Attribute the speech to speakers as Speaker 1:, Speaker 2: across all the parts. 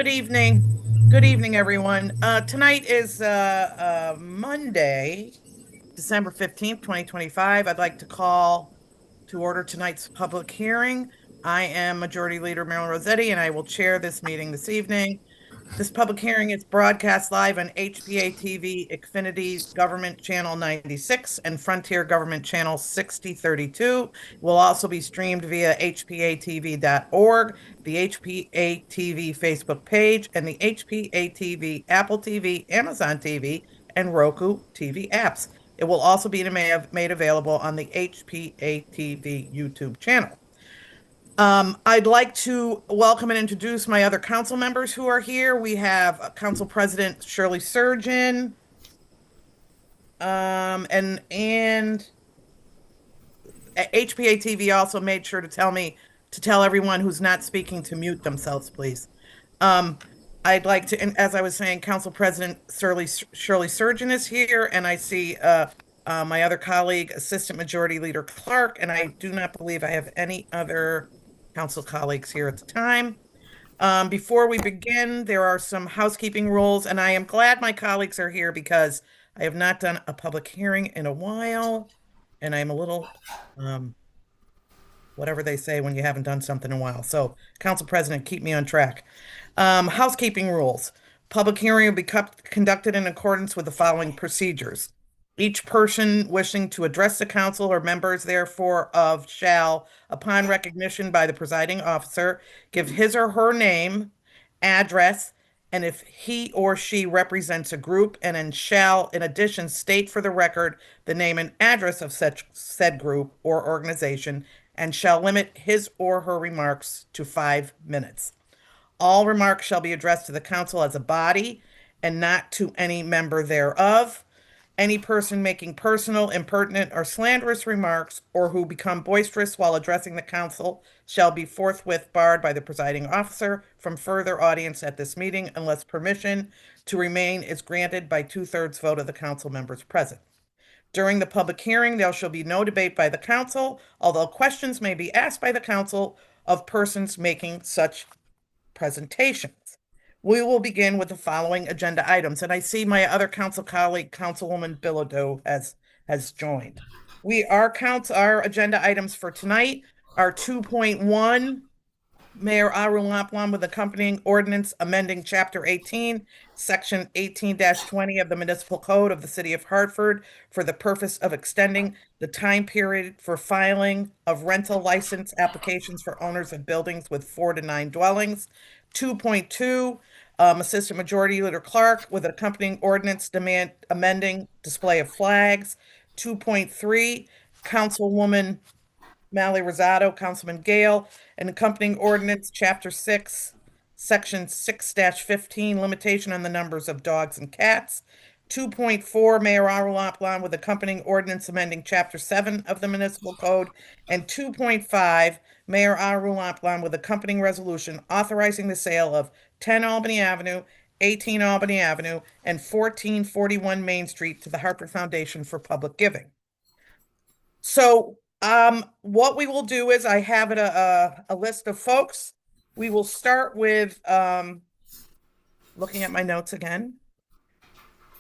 Speaker 1: Good evening. Good evening, everyone. Tonight is Monday, December 15th, 2025. I'd like to call to order tonight's public hearing. I am Majority Leader Marilyn Rossetti, and I will chair this meeting this evening. This public hearing is broadcast live on HPA-TV, Xfinity Government Channel 96, and Frontier Government Channel 6032. It will also be streamed via hpa-tv.org, the HPA-TV Facebook page, and the HPA-TV Apple TV, Amazon TV, and Roku TV apps. It will also be made available on the HPA-TV YouTube channel. I'd like to welcome and introduce my other council members who are here. We have Council President Shirley Surgeon, and HPA TV also made sure to tell everyone who's not speaking to mute themselves, please. I'd like to, and as I was saying, Council President Shirley Surgeon is here, and I see my other colleague, Assistant Majority Leader Clark, and I do not believe I have any other council colleagues here at the time. Before we begin, there are some housekeeping rules, and I am glad my colleagues are here because I have not done a public hearing in a while, and I'm a little, whatever they say when you haven't done something in a while. So, Council President, keep me on track. Housekeeping rules. Public hearing will be conducted in accordance with the following procedures. Each person wishing to address the council or members therefore of shall, upon recognition by the presiding officer, give his or her name, address, and if he or she represents a group, and then shall, in addition, state for the record the name and address of such said group or organization, and shall limit his or her remarks to 5 minutes. All remarks shall be addressed to the council as a body and not to any member thereof. Any person making personal, impertinent, or slanderous remarks, or who become boisterous while addressing the council, shall be forthwith barred by the presiding officer from further audience at this meeting unless permission to remain is granted by 2/3 vote of the council members present. During the public hearing, there shall be no debate by the council, although questions may be asked by the council of persons making such presentations. We will begin with the following agenda items, and I see my other council colleague, Councilwoman Bilodeau, has joined. Our agenda items for tonight are 2.1, Mayor Arul Laplan with accompanying ordinance amending Chapter 18, Section 18-20 of the Municipal Code of the City of Hartford for the purpose of extending the time period for filing of rental license applications for owners of buildings with 4 to 9 dwellings. 2.2, Assistant Majority Leader Clark with accompanying ordinance amending display of flags. 2.3, Councilwoman Mally Rosado, Councilman Gale, and accompanying ordinance, Chapter 6, Section 6-15, limitation on the numbers of dogs and cats. 2.4, Mayor Arul Laplan with accompanying ordinance amending Chapter 7 of the Municipal Code. And 2.5, Mayor Arul Laplan with accompanying resolution authorizing the sale of 10 Albany Avenue, 18 Albany Avenue, and 1441 Main Street to the Hartford Foundation for Public Giving. So, what we will do is I have a list of folks. We will start with looking at my notes again.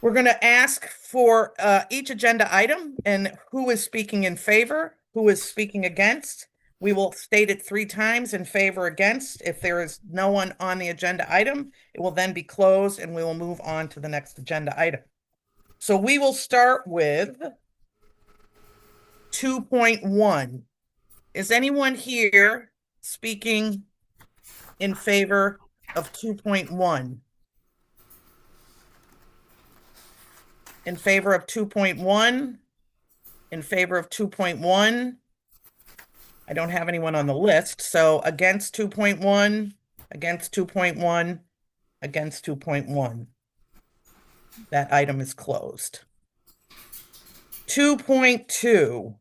Speaker 1: We're going to ask for each agenda item and who is speaking in favor, who is speaking against. We will state it 3 times in favor, against. If there is no one on the agenda item, it will then be closed and we will move on to the next agenda item. So we will start with 2.1. Is anyone here speaking in favor of 2.1? In favor of 2.1? In favor of 2.1? I don't have anyone on the list, so against 2.1, against 2.1, against 2.1. That item is closed. 2.2.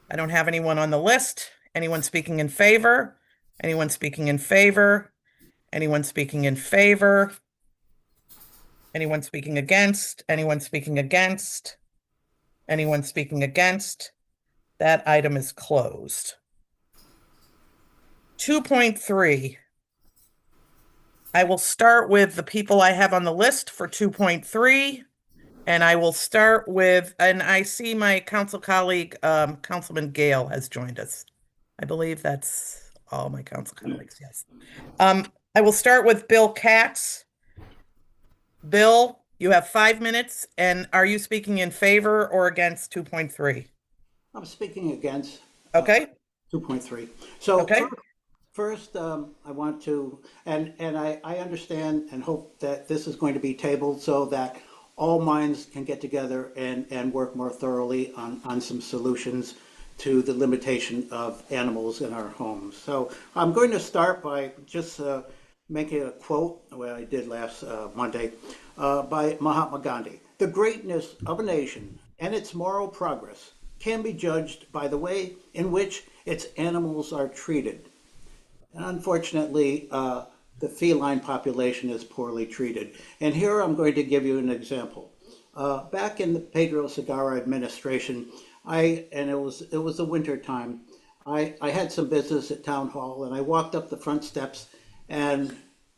Speaker 1: I don't have anyone on the list. Anyone speaking in favor? Anyone speaking in favor? Anyone speaking in favor? Anyone speaking against? Anyone speaking against? Anyone speaking against? That item is closed. 2.3. I will start with the people I have on the list for 2.3. And I will start with, and I see my council colleague, Councilman Gale has joined us. I believe that's all my council colleagues, yes. I will start with Bill Katz. Bill, you have 5 minutes, and are you speaking in favor or against 2.3?
Speaker 2: I'm speaking against
Speaker 1: Okay,
Speaker 2: 2.3. So
Speaker 1: okay,
Speaker 2: first, I want to, and I understand and hope that this is going to be tabled so that all minds can get together and work more thoroughly on some solutions to the limitation of animals in our homes. So I'm going to start by just making a quote, the way I did last Monday, by Mahatma Gandhi. The greatness of a nation and its moral progress can be judged by the way in which its animals are treated. And unfortunately, the feline population is poorly treated. And here I'm going to give you an example. Back in the Pedro Segarra administration, and it was the winter time. I had some business at town hall, and I walked up the front steps, and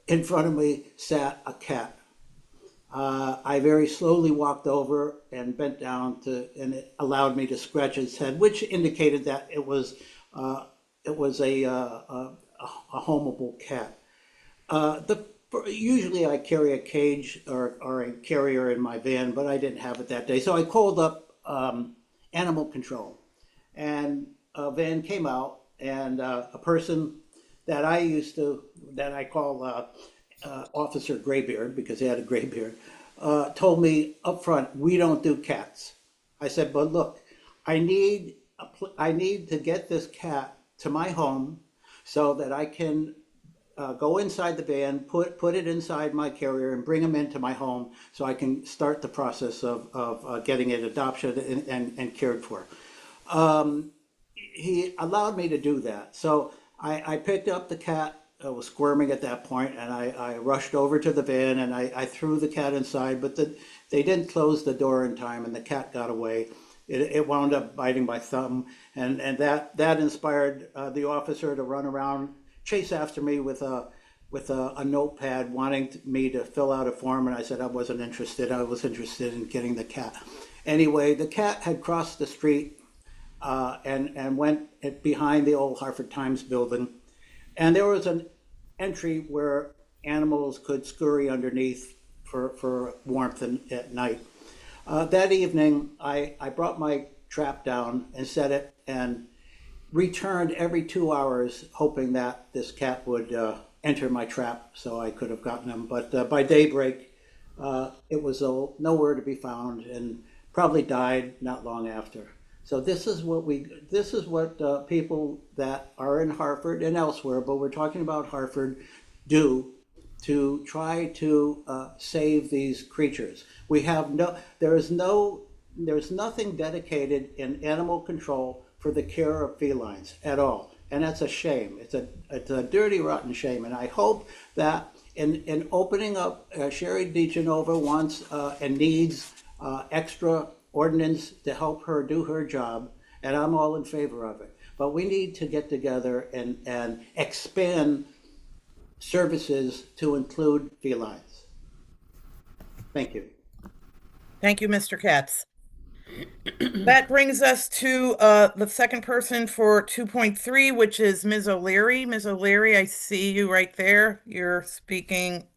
Speaker 2: in front of me sat a cat. I very slowly walked over and bent down and it allowed me to scratch its head, which indicated that it was a homeable cat. Usually I carry a cage or a carrier in my van, but I didn't have it that day. So I called up animal control, and a van came out, and a person that I call Officer Graybeard because he had a gray beard, told me up front, we don't do cats. I said, but look, I need to get this cat to my home so that I can go inside the van, put it inside my carrier, and bring him into my home so I can start the process of getting it adoption and cared for. He allowed me to do that. So I picked up the cat. I was squirming at that point, and I rushed over to the van and I threw the cat inside, but they didn't close the door in time, and the cat got away. It wound up biting my thumb, and that inspired the officer to run around, chase after me with a notepad, wanting me to fill out a form, and I said I wasn't interested. I was interested in getting the cat. Anyway, the cat had crossed the street and went behind the old Hartford Times building, and there was an entry where animals could scurry underneath for warmth at night. That evening, I brought my trap down and set it and returned every 2 hours, hoping that this cat would enter my trap so I could have gotten him. But by daybreak, it was nowhere to be found and probably died not long after. So this is what people that are in Hartford and elsewhere, but we're talking about Hartford, do to try to save these creatures. There's nothing dedicated in animal control for the care of felines at all, and that's a shame. It's a dirty, rotten shame, and I hope that in opening up, Sherry DeGenova wants and needs extra ordinance to help her do her job, and I'm all in favor of it. But we need to get together and expand services to include felines. Thank you.
Speaker 1: thank you, Mr. Katz. That brings us to the second person for 2.3, which is Ms. O'Leary. Ms. O'Leary, I see you right there. You're speaking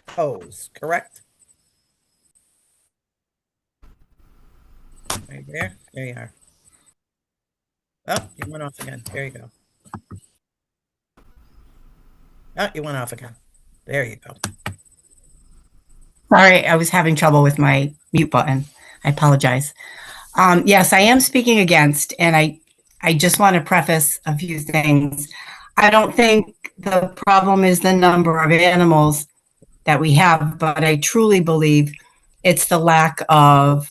Speaker 1: pose, correct? Right there. There you are. Oh, you went off again. There you go. Oh, you went off again. There you go.
Speaker 3: Sorry, I was having trouble with my mute button. I apologize. Yes, I am speaking against, and I just want to preface a few things. I don't think the problem is the number of animals that we have, but I truly believe it's the lack of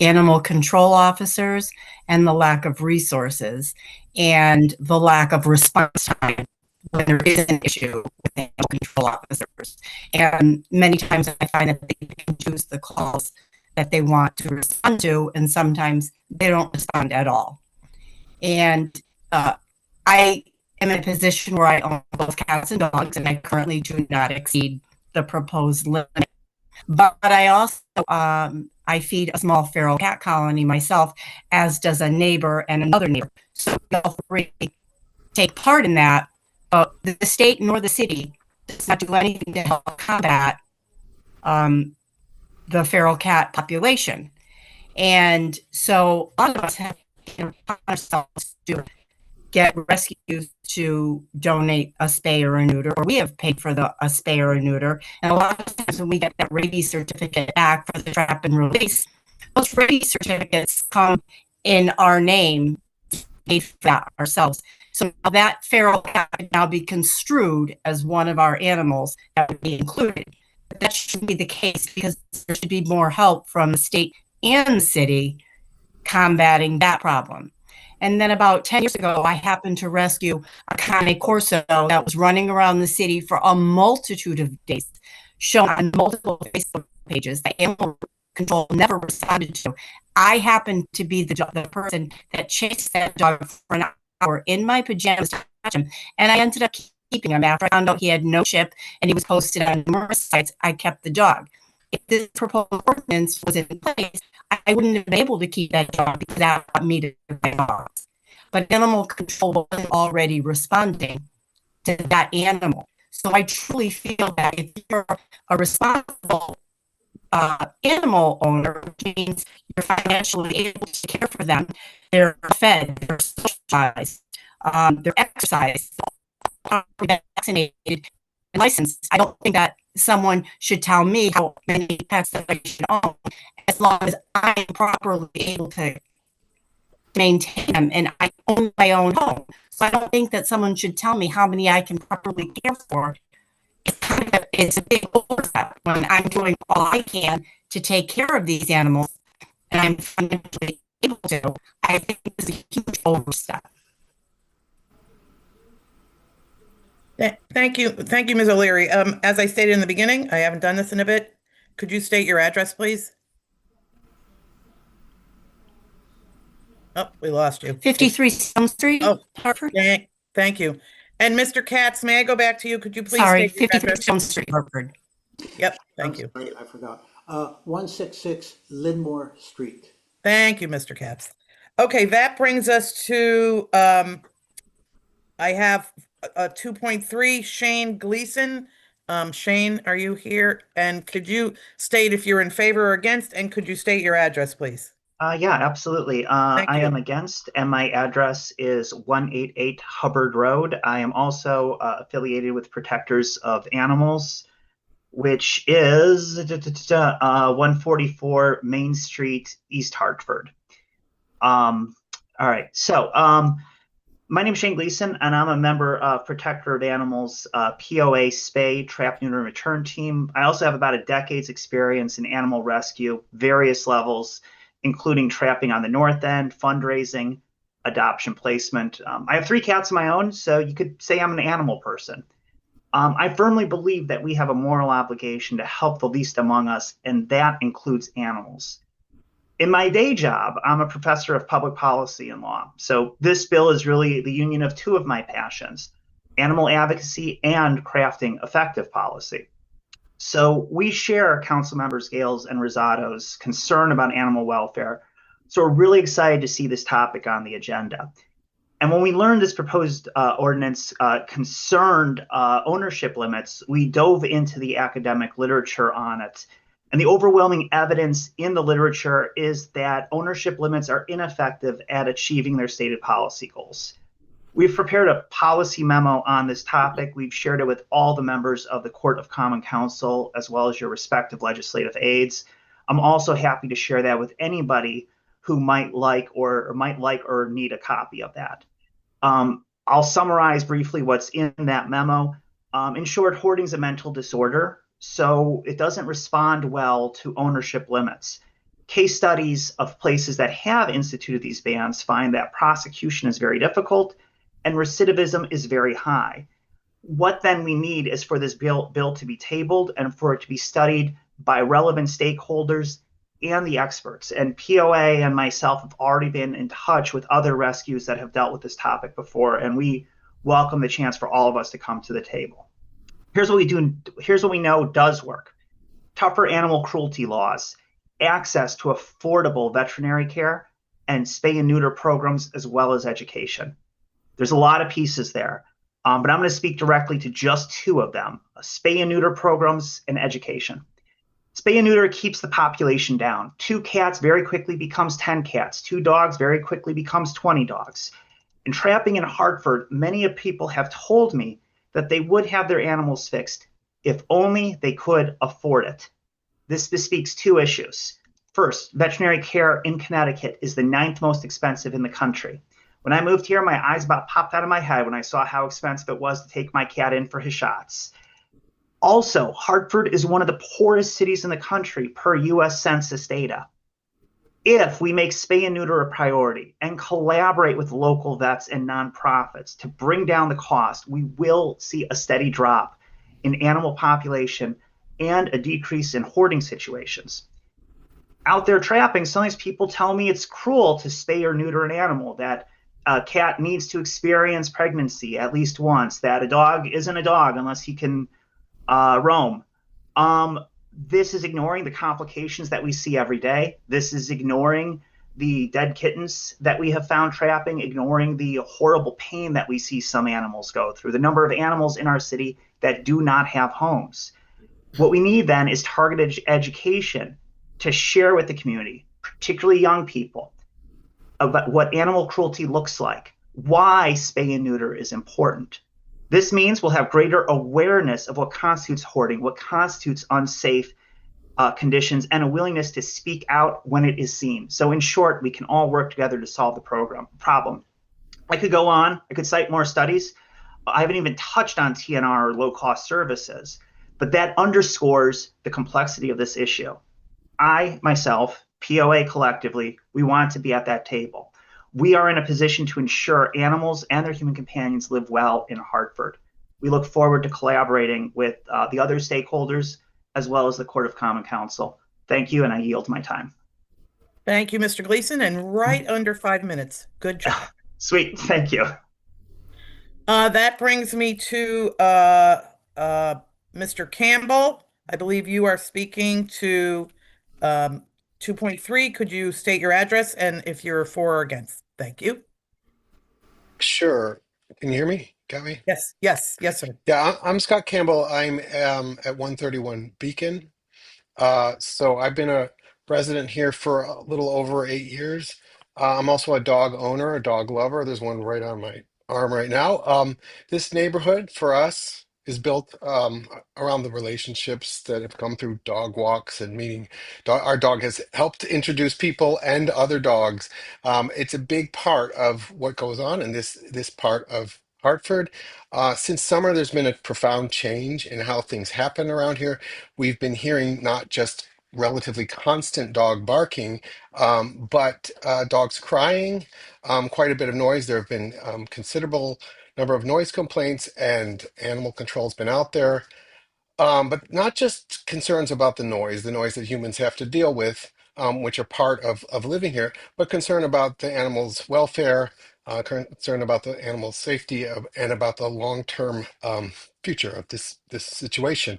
Speaker 3: animal control officers and the lack of resources and the lack of response time when there is an issue with animal control officers. And many times I find that they can choose the calls that they want to respond to, and sometimes they don't respond at all. And I am in a position where I own both cats and dogs, and I currently do not exceed the proposed limit. But I also I feed a small feral cat colony myself, as does a neighbor and another neighbor. So we all three take part in that. But the state nor the city does not do anything to help combat the feral cat population. And so a lot of us have ourselves to get rescues to donate a spay or a neuter, or we have paid for a spay or a neuter. And a lot of times when we get that rabies certificate back for the trap and release, those rabies certificates come in our name, paid for that ourselves. So that feral cat can now be construed as one of our animals that would be included. But that shouldn't be the case, because there should be more help from the state and the city combating that problem. And then about 10 years ago, I happened to rescue a Cane Corso that was running around the city for a multitude of days, shown on multiple Facebook pages that animal control never responded to. I happened to be the person that chased that dog for an hour in my pajamas to catch him, and I ended up keeping him. After I found out he had no chip and he was posted on numerous sites, I kept the dog. If this proposed ordinance was in place, I wouldn't have been able to keep that dog, because that got me to my dogs. But animal control was already responding to that animal. So I truly feel that if you're a responsible animal owner, which means you're financially able to care for them, they're fed, they're socialized, they're exercised, vaccinated, and licensed. I don't think that someone should tell me how many pets that I should own, as long as I'm properly able to maintain them and I own my own home. So I don't think that someone should tell me how many I can properly care for. It's a big overstep when I'm doing all I can to take care of these animals and I'm financially able to. I think it's a huge overstep.
Speaker 1: Thank you, Ms. O'Leary. As I stated in the beginning, I haven't done this in a bit. Could you state your address, please? Oh, we lost you.
Speaker 3: 53 Stone Street, Hartford.
Speaker 1: Thank you. And Mr. Katz, may I go back to you? Could you please
Speaker 3: Sorry,
Speaker 1: state your
Speaker 3: 53
Speaker 1: address?
Speaker 3: Stone Street, Hartford.
Speaker 1: Yep, thank you.
Speaker 2: Sorry, I forgot. 166 Linmore Street.
Speaker 1: Thank you, Mr. Katz. Okay, that brings us to, I have a 2.3, Shane Gleason. Shane, are you here? And could you state if you're in favor or against, and could you state your address, please?
Speaker 4: Yeah, absolutely.
Speaker 1: Thank
Speaker 4: I
Speaker 1: you.
Speaker 4: am against, and my address is 188 Hubbard Road. I am also affiliated with Protectors of Animals, which is 144 Main Street, East Hartford. All right, so my name is Shane Gleason, and I'm a member of Protector of Animals POA Spay, Trap, Neuter, and Return Team. I also have about a decade's experience in animal rescue, various levels, including trapping on the north end, fundraising, adoption placement. I have 3 cats of my own, so you could say I'm an animal person. I firmly believe that we have a moral obligation to help the least among us, and that includes animals. In my day job, I'm a professor of public policy and law. So this bill is really the union of 2 of my passions, animal advocacy and crafting effective policy. So we share Council Members Gales and Rosado's concern about animal welfare. So we're really excited to see this topic on the agenda. And when we learned this proposed ordinance concerned ownership limits, we dove into the academic literature on it. And the overwhelming evidence in the literature is that ownership limits are ineffective at achieving their stated policy goals. We've prepared a policy memo on this topic. We've shared it with all the members of the Court of Common Council, as well as your respective legislative aides. I'm also happy to share that with anybody who might like or need a copy of that. I'll summarize briefly what's in that memo. In short, hoarding is a mental disorder, so it doesn't respond well to ownership limits. Case studies of places that have instituted these bans find that prosecution is very difficult and recidivism is very high. What then we need is for this bill to be tabled and for it to be studied by relevant stakeholders and the experts. And POA and myself have already been in touch with other rescues that have dealt with this topic before, and we welcome the chance for all of us to come to the table. Here's what we do. Here's what we know does work. Tougher animal cruelty laws, access to affordable veterinary care, and spay and neuter programs, as well as education. There's a lot of pieces there, but I'm going to speak directly to just two of them: spay and neuter programs and education. Spay and neuter keeps the population down. 2 cats very quickly becomes 10 cats. 2 dogs very quickly becomes 20 dogs. In trapping in Hartford, many people have told me that they would have their animals fixed if only they could afford it. This bespeaks 2 issues. First, veterinary care in Connecticut is the 9th most expensive in the country. When I moved here, my eyes about popped out of my head when I saw how expensive it was to take my cat in for his shots. Also, Hartford is one of the poorest cities in the country per US Census data. If we make spay and neuter a priority and collaborate with local vets and nonprofits to bring down the cost, we will see a steady drop in animal population and a decrease in hoarding situations. Out there trapping, sometimes people tell me it's cruel to spay or neuter an animal, that a cat needs to experience pregnancy at least once, that a dog isn't a dog unless he can roam. This is ignoring the complications that we see every day. This is ignoring the dead kittens that we have found trapping, ignoring the horrible pain that we see some animals go through, the number of animals in our city that do not have homes. What we need then is targeted education to share with the community, particularly young people, about what animal cruelty looks like, why spay and neuter is important. This means we'll have greater awareness of what constitutes hoarding, what constitutes unsafe conditions, and a willingness to speak out when it is seen. So in short, we can all work together to solve the problem. I could go on. I could cite more studies. I haven't even touched on TNR or low-cost services, but that underscores the complexity of this issue. I, myself, POA collectively, we want to be at that table. We are in a position to ensure animals and their human companions live well in Hartford. We look forward to collaborating with the other stakeholders as well as the Court of Common Council. Thank you, and I yield my time.
Speaker 1: Thank you, Mr. Gleason, and right under 5 minutes. Good job.
Speaker 4: Sweet, thank you.
Speaker 1: That brings me to Mr. Campbell. I believe you are speaking to 2.3. Could you state your address and if you're for or against? Thank you.
Speaker 5: Sure. Can you hear me? Got me?
Speaker 1: Yes, yes, yes, sir.
Speaker 5: Yeah, I'm Scott Campbell. I'm at 131 Beacon. So I've been a resident here for a little over 8 years. I'm also a dog owner, a dog lover. There's one right on my arm right now. This neighborhood for us is built around the relationships that have come through dog walks and meeting. Our dog has helped introduce people and other dogs. It's a big part of what goes on in this part of Hartford. Since summer, there's been a profound change in how things happen around here. We've been hearing not just relatively constant dog barking, but dogs crying, quite a bit of noise. There have been considerable number of noise complaints, and animal control's been out there. But not just concerns about the noise that humans have to deal with, which are part of living here, but concern about the animals' welfare, concern about the animals' safety, and about the long-term future of this situation.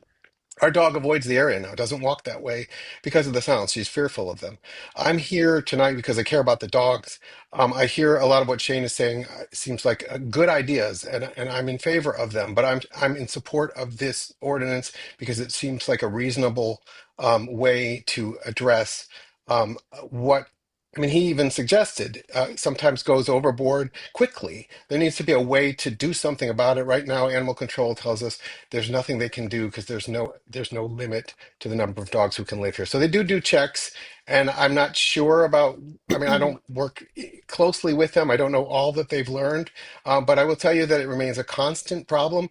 Speaker 5: Our dog avoids the area now, doesn't walk that way because of the sounds. She's fearful of them. I'm here tonight because I care about the dogs. I hear a lot of what Shane is saying. Seems like good ideas, and I'm in favor of them. But I'm in support of this ordinance because it seems like a reasonable way to address what. I mean, he even suggested sometimes goes overboard quickly. There needs to be a way to do something about it. Right now, animal control tells us there's nothing they can do because there's no limit to the number of dogs who can live here. So they do checks, and I'm not sure about. I mean, I don't work closely with them. I don't know all that they've learned, but I will tell you that it remains a constant problem.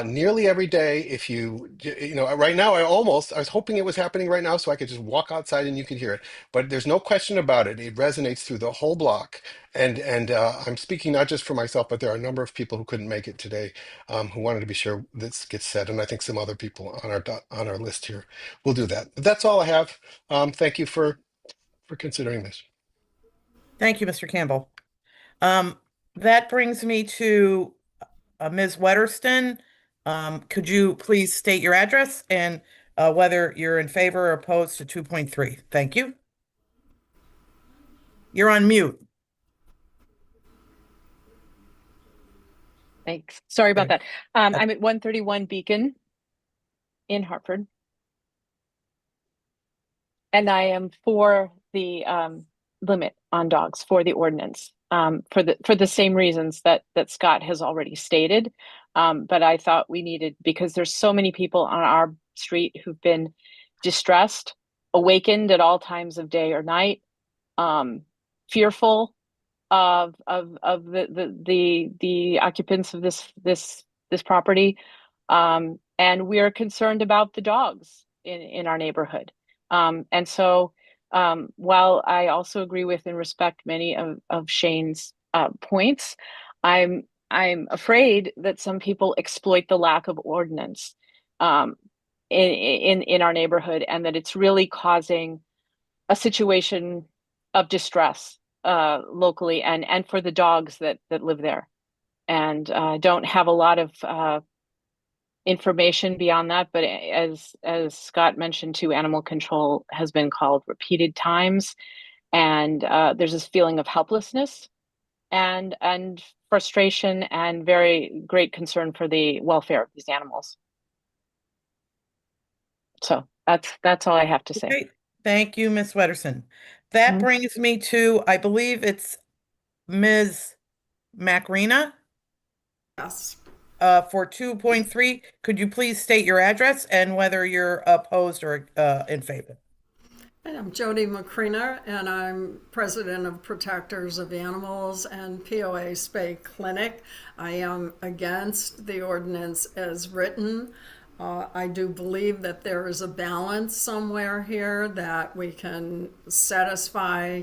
Speaker 5: Nearly every day, if right now, I was hoping it was happening right now so I could just walk outside and you could hear it. But there's no question about it. It resonates through the whole block, and I'm speaking not just for myself, but there are a number of people who couldn't make it today, who wanted to be sure this gets said, and I think some other people on our list here will do that. But that's all I have. Thank you for considering this.
Speaker 1: Thank you, Mr. Campbell. That brings me to Ms. Wedderston, could you please state your address and whether you're in favor or opposed to 2.3? Thank you. You're on mute.
Speaker 6: Thanks. Sorry about
Speaker 1: Okay.
Speaker 6: that. I'm at 131 Beacon in Hartford. And I am for the limit on dogs, for the ordinance, for the same reasons that Scott has already stated. But I thought we needed, because there's so many people on our street who've been distressed, awakened at all times of day or night, fearful of the occupants of this property, and we are concerned about the dogs in our neighborhood. And so, while I also agree with and respect many of Shane's points, I'm afraid that some people exploit the lack of ordinance in our neighborhood, and that it's really causing a situation of distress locally and for the dogs that live there. And don't have a lot of information beyond that, but as Scott mentioned too, animal control has been called repeated times, and there's this feeling of helplessness and frustration and very great concern for the welfare of these animals. So that's all I have to say.
Speaker 1: Okay. Thank you, Ms. Wedderson. That
Speaker 6: Mhm.
Speaker 1: brings me to, I believe it's Ms. Macrina.
Speaker 7: Yes.
Speaker 1: For 2.3, could you please state your address and whether you're opposed or in favor?
Speaker 7: I'm Jody Macrina, and I'm president of Protectors of Animals and POA Spay Clinic. I am against the ordinance as written. I do believe that there is a balance somewhere here that we can satisfy,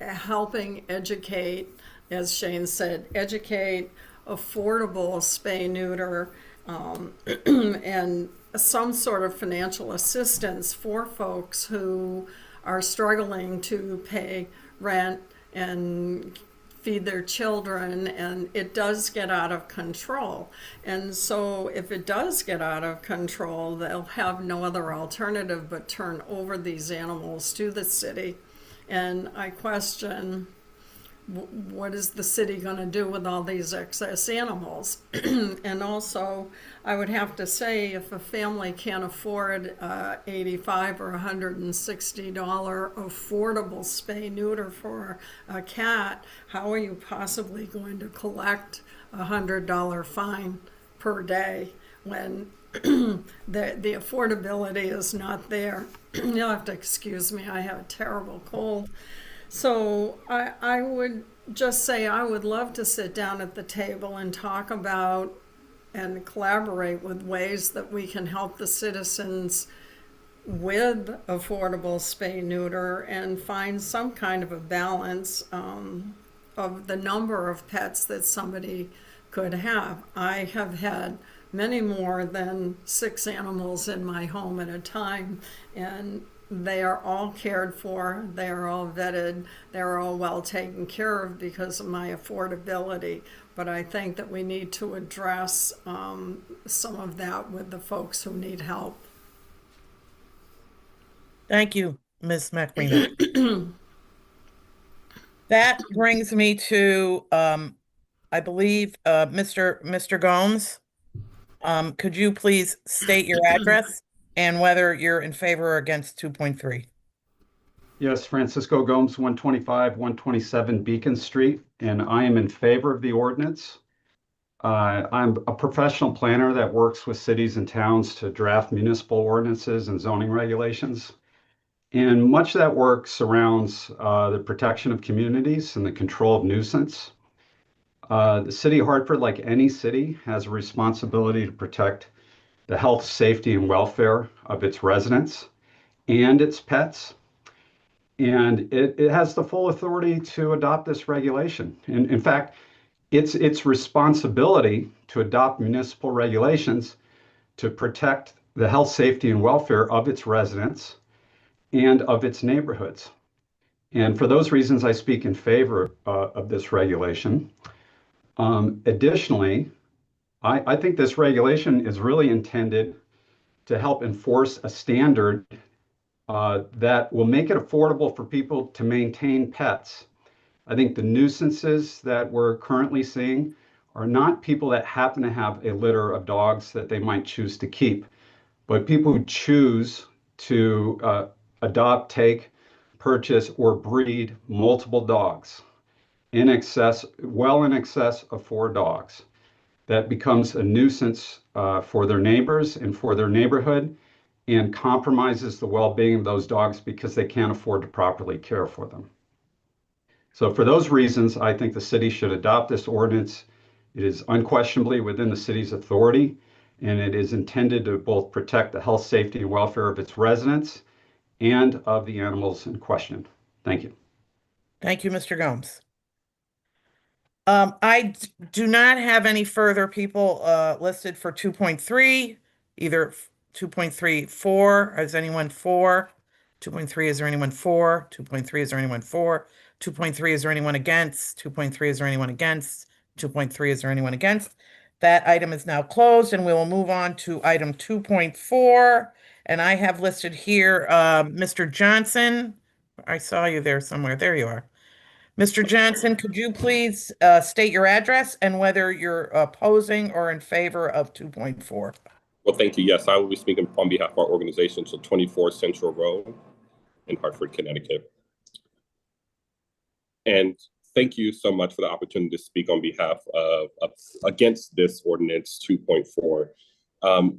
Speaker 7: helping educate, as Shane said, educate, affordable spay neuter, and some sort of financial assistance for folks who are struggling to pay rent and feed their children, and it does get out of control. And so if it does get out of control, they'll have no other alternative but turn over these animals to the city. And I question, what is the city going to do with all these excess animals? And also, I would have to say, if a family can't afford $85 or $160 affordable spay neuter for a cat, how are you possibly going to collect a $100 fine per day when the affordability is not there? You'll have to excuse me, I have a terrible cold. So I would just say I would love to sit down at the table and talk about and collaborate with ways that we can help the citizens with affordable spay neuter and find some kind of a balance of the number of pets that somebody could have. I have had many more than 6 animals in my home at a time, and they are all cared for, they are all vetted, they're all well taken care of because of my affordability. But I think that we need to address some of that with the folks who need help.
Speaker 1: Thank you, Ms. Macrina. That brings me to, I believe, Mr. Gomes. Could you please state your address and whether you're in favor or against 2.3?
Speaker 8: Yes, Francisco Gomes, 125, 127 Beacon Street, and I am in favor of the ordinance. I'm a professional planner that works with cities and towns to draft municipal ordinances and zoning regulations. And much of that work surrounds the protection of communities and the control of nuisance. The city of Hartford, like any city, has a responsibility to protect the health, safety, and welfare of its residents and its pets. And it has the full authority to adopt this regulation. In fact, it's its responsibility to adopt municipal regulations to protect the health, safety, and welfare of its residents and of its neighborhoods. And for those reasons, I speak in favor of this regulation. Additionally, I think this regulation is really intended to help enforce a standard that will make it affordable for people to maintain pets. I think the nuisances that we're currently seeing are not people that happen to have a litter of dogs that they might choose to keep, but people who choose to adopt, take, purchase, or breed multiple dogs in excess, well in excess of 4 dogs. That becomes a nuisance for their neighbors and for their neighborhood and compromises the well-being of those dogs because they can't afford to properly care for them. So for those reasons, I think the city should adopt this ordinance. It is unquestionably within the city's authority, and it is intended to both protect the health, safety, and welfare of its residents and of the animals in question. Thank you.
Speaker 1: Thank you, Mr. Gomes. Do not have any further people listed for 2.3, either 2.34. Is anyone for? 2.3, is there anyone for? 2.3, is there anyone for? 2.3, is there anyone against? 2.3, is there anyone against? 2.3, is there anyone against? That item is now closed, and we will move on to item 2.4. And I have listed here Mr. Johnson. I saw you there somewhere. There you are. Mr. Johnson, could you please state your address and whether you're opposing or in favor of 2.4?
Speaker 9: Well, thank you. Yes, I will be speaking on behalf of our organization, so 24 Central Road in Hartford, Connecticut. And thank you so much for the opportunity to speak on behalf of against this ordinance 2.4.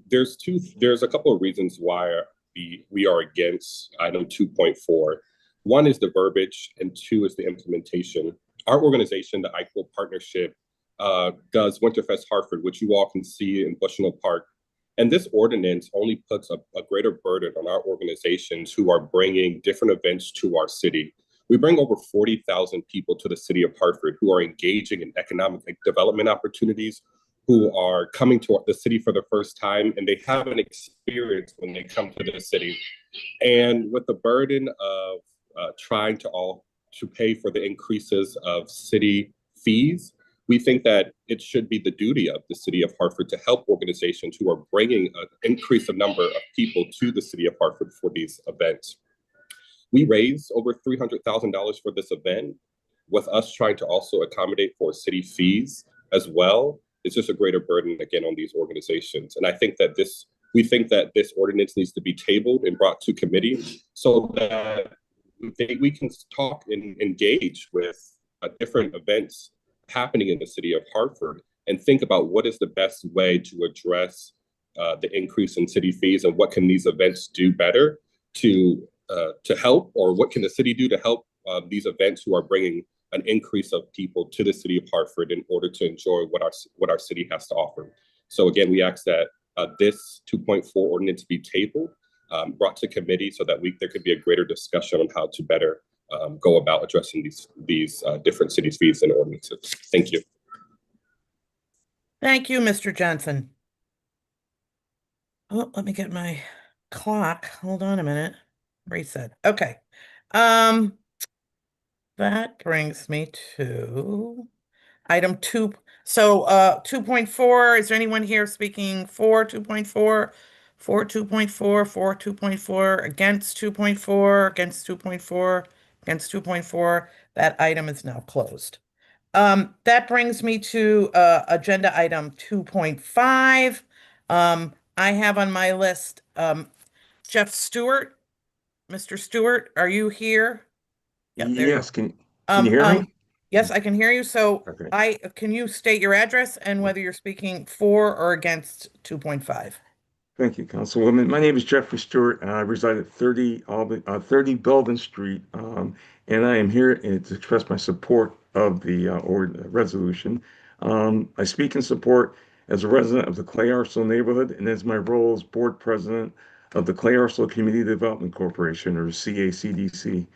Speaker 9: There's a couple of reasons why we are against item 2.4. One is the verbiage, and two is the implementation. Our organization, the Equal Partnership, does Winterfest Hartford, which you all can see in Bushnell Park. And this ordinance only puts a greater burden on our organizations who are bringing different events to our city. We bring over 40,000 people to the city of Hartford who are engaging in economic development opportunities, who are coming to the city for the first time, and they have an experience when they come to the city. And with the burden of trying to pay for the increases of city fees, we think that it should be the duty of the city of Hartford to help organizations who are bringing an increased number of people to the city of Hartford for these events. We raised over $300,000 for this event. With us trying to also accommodate for city fees as well, it's just a greater burden again on these organizations. And I think that we think that this ordinance needs to be tabled and brought to committee so that we can talk and engage with different events happening in the city of Hartford and think about what is the best way to address the increase in city fees and what can these events do better to help, or what can the city do to help these events who are bringing an increase of people to the city of Hartford in order to enjoy what our city has to offer. So again, we ask that this 2.4 ordinance be tabled, brought to committee so that there could be a greater discussion on how to better go about addressing these different city fees and ordinances. Thank you.
Speaker 1: Thank you, Mr. Johnson. Oh, let me get my clock. Hold on a minute. Reset. Okay. That brings me to item 2. So 2.4, is there anyone here speaking for 2.4? For 2.4, for 2.4, against 2.4, against 2.4, against 2.4. That item is now closed. That brings me to agenda item 2.5. I have on my list Jeff Stewart. Mr. Stewart, are you here? Yep, there you
Speaker 10: Yes,
Speaker 1: are.
Speaker 10: can you hear me?
Speaker 1: Yes, I can hear you. So
Speaker 10: Okay.
Speaker 1: can you state your address and whether you're speaking for or against 2.5?
Speaker 10: Thank you, Councilwoman. My name is Jeffrey Stewart, and I reside at 30 Belden Street, and I am here to express my support of the resolution. I speak in support as a resident of the Clay Arsenal neighborhood and as my role as board president of the Clay Arsenal Community Development Corporation, or CACDC.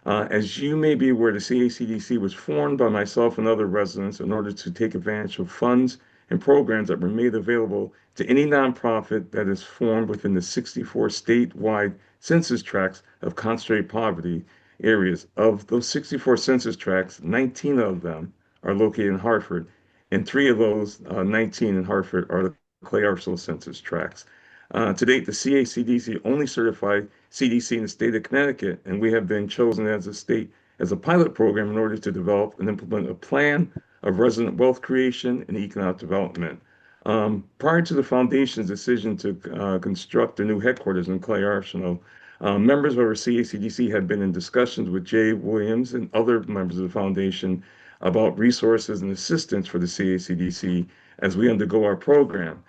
Speaker 10: As you may be aware, the CACDC was formed by myself and other residents in order to take advantage of funds and programs that were made available to any nonprofit that is formed within the 64 statewide census tracts of concentrated poverty areas. Of those 64 census tracts, 19 of them are located in Hartford, and 3 of those, 19 in Hartford, are the clay arsenal census tracts. To date, the CACDC only certified CDC in the state of Connecticut, and we have been chosen as a state as a pilot program in order to develop and implement a plan of resident wealth creation and economic development. Prior to the foundation's decision to construct a new headquarters in Clay Arsenal, members of our CACDC had been in discussions with Jay Williams and other members of the foundation about resources and assistance for the CACDC as we undergo our program.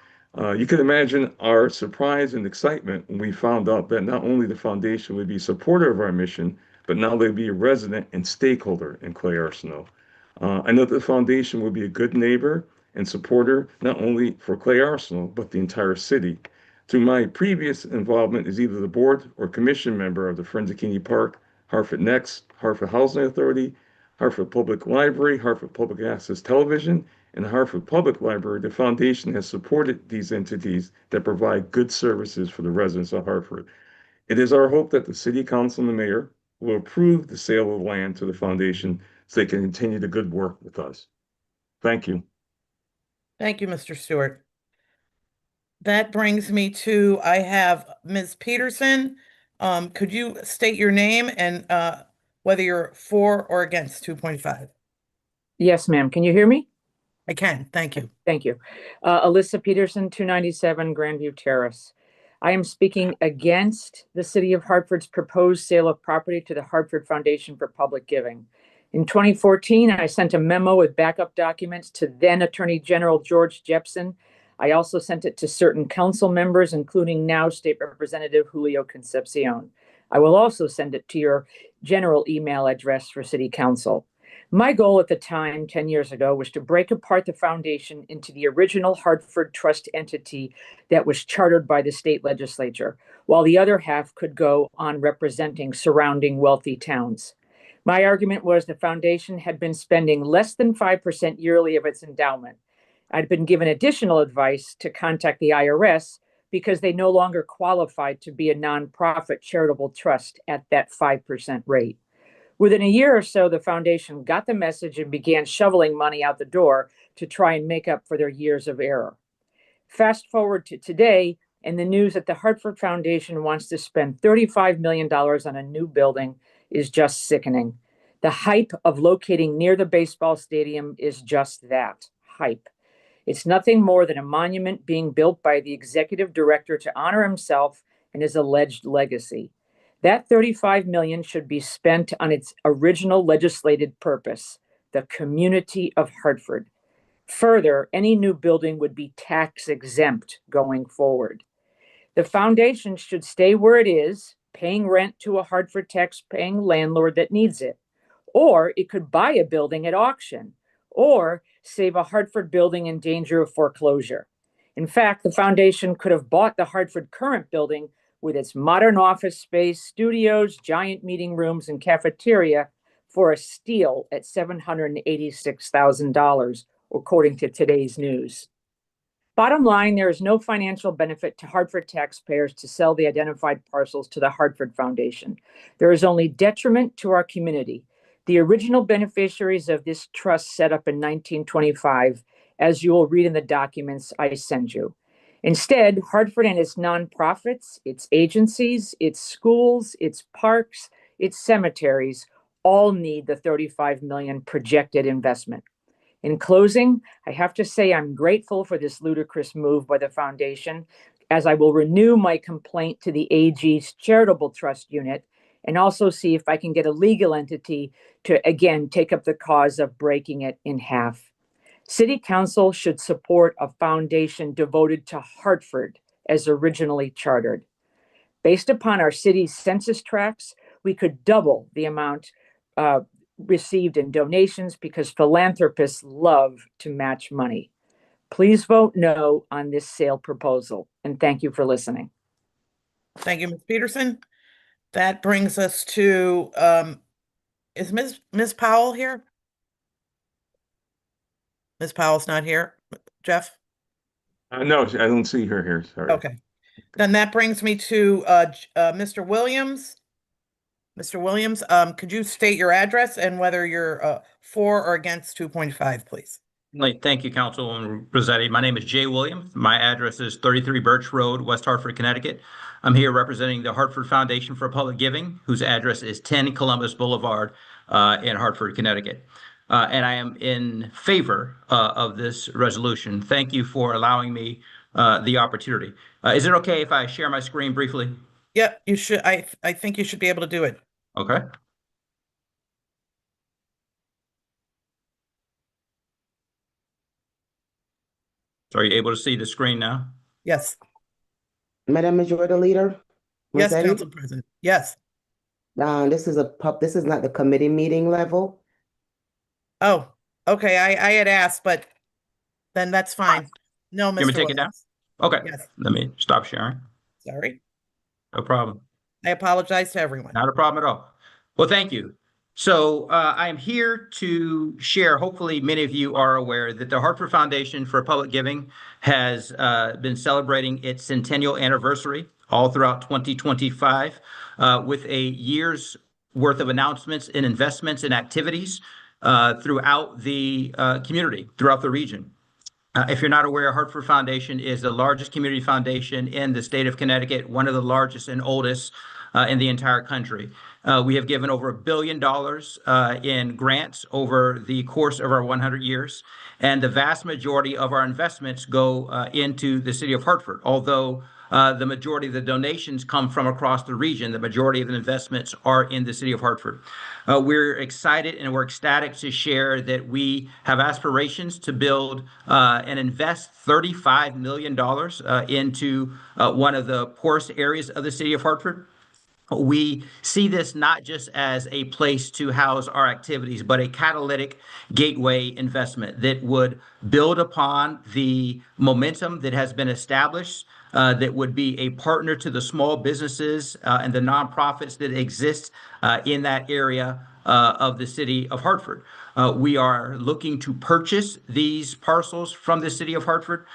Speaker 10: You can imagine our surprise and excitement when we found out that not only the foundation would be supportive of our mission, but now they'd be a resident and stakeholder in Clay Arsenal. I know that the foundation will be a good neighbor and supporter, not only for Clay Arsenal, but the entire city. Through my previous involvement as either the board or commission member of the Friends of Kennedy Park, Hartford Next, Hartford Housing Authority, Hartford Public Library, Hartford Public Access Television, and the Hartford Public Library, the foundation has supported these entities that provide good services for the residents of Hartford. It is our hope that the city council and the mayor will approve the sale of land to the foundation so they can continue the good work with us. Thank you.
Speaker 1: Thank you, Mr. Stewart. That brings me to, I have Ms. Peterson. Could you state your name and whether you're for or against 2.5?
Speaker 11: Yes, ma'am. Can you hear me?
Speaker 1: I can. Thank you.
Speaker 11: Thank you. Alyssa Peterson, 297 Grandview Terrace. I am speaking against the City of Hartford's proposed sale of property to the Hartford Foundation for Public Giving. In 2014, I sent a memo with backup documents to then Attorney General George Jepsen. I also sent it to certain council members, including now State Representative Julio Concepcion. I will also send it to your general email address for City Council. My goal at the time, 10 years ago, was to break apart the foundation into the original Hartford Trust entity that was chartered by the state legislature, while the other half could go on representing surrounding wealthy towns. My argument was the foundation had been spending less than 5% yearly of its endowment. I'd been given additional advice to contact the IRS because they no longer qualified to be a nonprofit charitable trust at that 5% rate. Within a year or so, the foundation got the message and began shoveling money out the door to try and make up for their years of error. Fast forward to today, and the news that the Hartford Foundation wants to spend $35 million on a new building is just sickening. The hype of locating near the baseball stadium is just that, hype. It's nothing more than a monument being built by the executive director to honor himself and his alleged legacy. That $35 million should be spent on its original legislated purpose, the community of Hartford. Further, any new building would be tax exempt going forward. The foundation should stay where it is, paying rent to a Hartford tax-paying landlord that needs it. Or it could buy a building at auction, or save a Hartford building in danger of foreclosure. In fact, the foundation could have bought the Hartford current building with its modern office space, studios, giant meeting rooms, and cafeteria for a steal at $786,000, according to today's news. Bottom line, there is no financial benefit to Hartford taxpayers to sell the identified parcels to the Hartford Foundation. There is only detriment to our community. The original beneficiaries of this trust set up in 1925, as you will read in the documents I send you. Instead, Hartford and its nonprofits, its agencies, its schools, its parks, its cemeteries all need the $35 million projected investment. In closing, I have to say I'm grateful for this ludicrous move by the foundation, as I will renew my complaint to the AG's charitable trust unit and also see if I can get a legal entity to, again, take up the cause of breaking it in half. City Council should support a foundation devoted to Hartford as originally chartered. Based upon our city's census tracts, we could double the amount received in donations because philanthropists love to match money. Please vote no on this sale proposal, and thank you for listening.
Speaker 1: Thank you, Ms. Peterson. That brings us to, is Ms. Powell here? Ms. Powell's not here. Jeff?
Speaker 10: No, I don't see her here. Sorry.
Speaker 1: Okay. Then that brings me to Mr. Williams. Mr. Williams, could you state your address and whether you're for or against 2.5, please?
Speaker 12: Thank you, Councilwoman Rossetti. My name is Jay Williams. My address is 33 Birch Road, West Hartford, Connecticut. I'm here representing the Hartford Foundation for Public Giving, whose address is 10 Columbus Boulevard in Hartford, Connecticut. And I am in favor of this resolution. Thank you for allowing me the opportunity. Is it okay if I share my screen briefly?
Speaker 1: Yep, you should. I think you should be able to do it.
Speaker 12: Okay. So are you able to see the screen now?
Speaker 1: Yes.
Speaker 13: Madam Majority Leader?
Speaker 1: Yes,
Speaker 13: Rossetti?
Speaker 1: Council President. Yes.
Speaker 13: This is not the committee meeting level.
Speaker 1: Oh, okay. I had asked, but then that's fine. No,
Speaker 12: You want me to
Speaker 1: Mr.
Speaker 12: take it down?
Speaker 1: Williams.
Speaker 12: Okay.
Speaker 1: Yes.
Speaker 12: Let me stop sharing.
Speaker 1: Sorry.
Speaker 12: No problem.
Speaker 1: I apologize to everyone.
Speaker 12: Not a problem at all. Well, thank you. So I am here to share, hopefully many of you are aware that the Hartford Foundation for Public Giving has been celebrating its centennial anniversary all throughout 2025 with a year's worth of announcements and investments and activities throughout the community, throughout the region. If you're not aware, Hartford Foundation is the largest community foundation in the state of Connecticut, one of the largest and oldest in the entire country. We have given over $1 billion in grants over the course of our 100 years, and the vast majority of our investments go into the city of Hartford. Although the majority of the donations come from across the region, the majority of the investments are in the city of Hartford. We're excited and we're ecstatic to share that we have aspirations to build and invest $35 million into one of the poorest areas of the city of Hartford. We see this not just as a place to house our activities, but a catalytic gateway investment that would build upon the momentum that has been established, that would be a partner to the small businesses and the nonprofits that exist in that area of the city of Hartford. We are looking to purchase these parcels from the city of Hartford.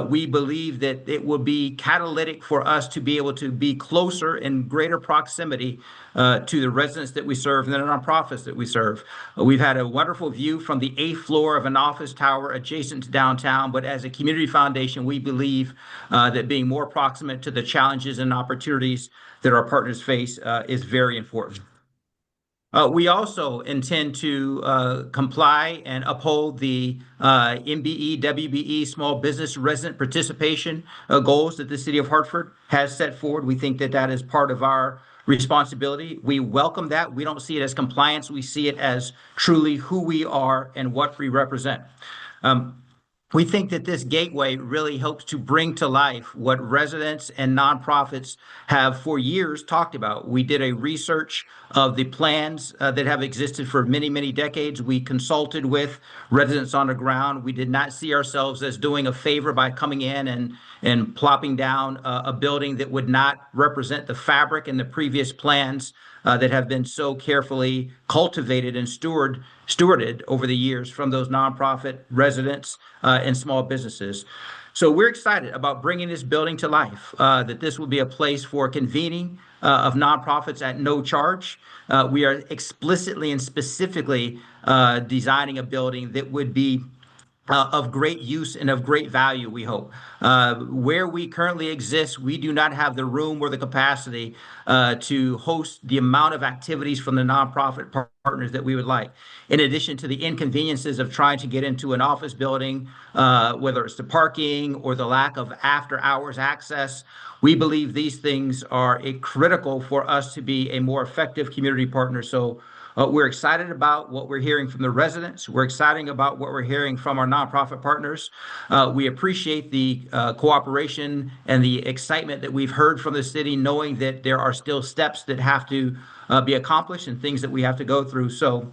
Speaker 12: We believe that it will be catalytic for us to be able to be closer in greater proximity to the residents that we serve and the nonprofits that we serve. We've had a wonderful view from the 8th floor of an office tower adjacent to downtown, but as a community foundation, we believe that being more proximate to the challenges and opportunities that our partners face is very important. We also intend to comply and uphold the MBE, WBE small business resident participation goals that the city of Hartford has set forward. We think that that is part of our responsibility. We welcome that. We don't see it as compliance. We see it as truly who we are and what we represent. We think that this gateway really helps to bring to life what residents and nonprofits have for years talked about. We did a research of the plans that have existed for many, many decades. We consulted with residents on the ground. We did not see ourselves as doing a favor by coming in and plopping down a building that would not represent the fabric and the previous plans that have been so carefully cultivated and stewarded over the years from those nonprofit residents and small businesses. So we're excited about bringing this building to life, that this will be a place for convening of nonprofits at no charge. We are explicitly and specifically designing a building that would be of great use and of great value, we hope. Where we currently exist, we do not have the room or the capacity to host the amount of activities from the nonprofit partners that we would like. In addition to the inconveniences of trying to get into an office building, whether it's the parking or the lack of after-hours access, we believe these things are critical for us to be a more effective community partner. So we're excited about what we're hearing from the residents. We're excited about what we're hearing from our nonprofit partners. We appreciate the cooperation and the excitement that we've heard from the city, knowing that there are still steps that have to be accomplished and things that we have to go through. So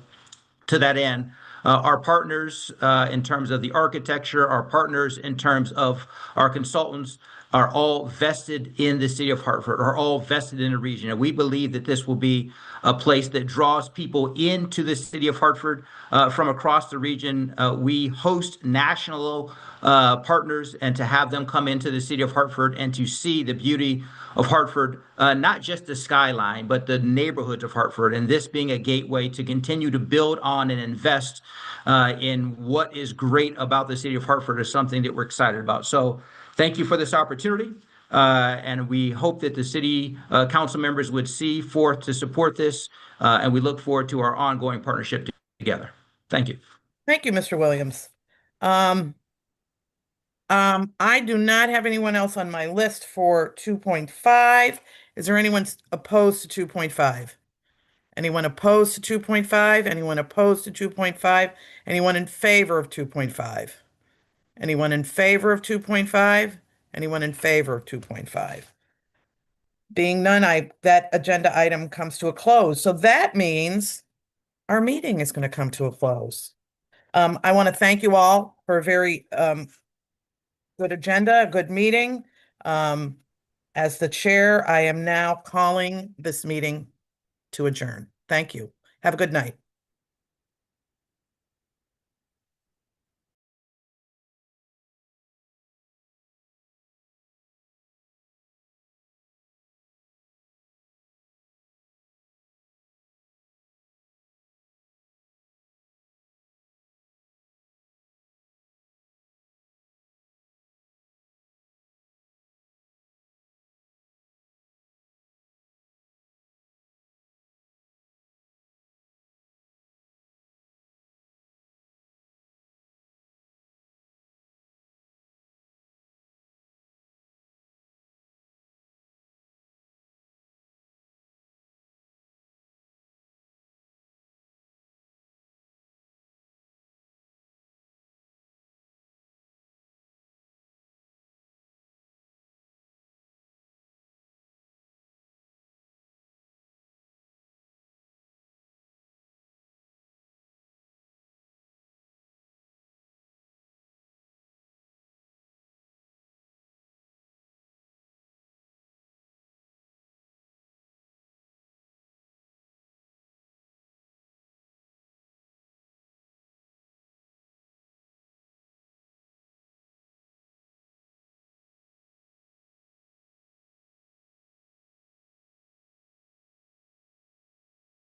Speaker 12: to that end, our partners in terms of the architecture, our partners in terms of our consultants, are all vested in the city of Hartford, are all vested in the region. And we believe that this will be a place that draws people into the city of Hartford from across the region. We host national partners, and to have them come into the city of Hartford and to see the beauty of Hartford, not just the skyline, but the neighborhoods of Hartford, and this being a gateway to continue to build on and invest in what is great about the city of Hartford is something that we're excited about. So thank you for this opportunity. And we hope that the city council members would see forth to support this. And we look forward to our ongoing partnership together. Thank you.
Speaker 1: Thank you, Mr. Williams. I do not have anyone else on my list for 2.5. Is there anyone opposed to 2.5? Anyone opposed to 2.5? Anyone opposed to 2.5? Anyone in favor of 2.5? Anyone in favor of 2.5? Anyone in favor of 2.5? Being none, that agenda item comes to a close. So that means our meeting is going to come to a close. I want to thank you all for a very good agenda, a good meeting. As the chair, I am now calling this meeting to adjourn. Thank you. Have a good night.